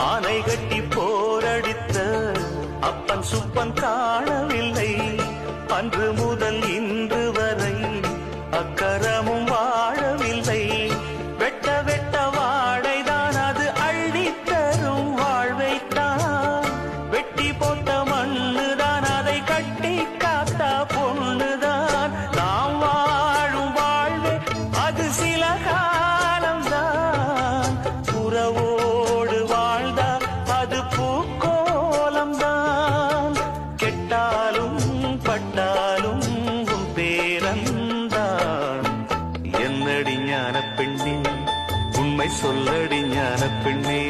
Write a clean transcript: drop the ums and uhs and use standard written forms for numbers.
ஆனை கட்டி போரடித்த அப்பன் சுப்பன் காணவில்லை. அன்று முதல் இன்று வரை அக்கரமும் வாழவில்லை. வெட்ட வெட்ட வாடைதான் அது அள்ளித்தரும் வாழ்வைத்தான். வெட்டி போட்ட மண்ணுதான் அதை கட்டி காத்தா பொண்ணுதான். நாம் வாழும் வாழ்வே அது சில காலம்தான். உறவோடு வாழ்ந்தா அது பூக்கோலம்தான். கெட்டாலும் பட்டாலும் உன் பேரந்தான். என்னடி ஞான பெண்ணே, உண்மை சொல்லடி ஞான பெண்ணே.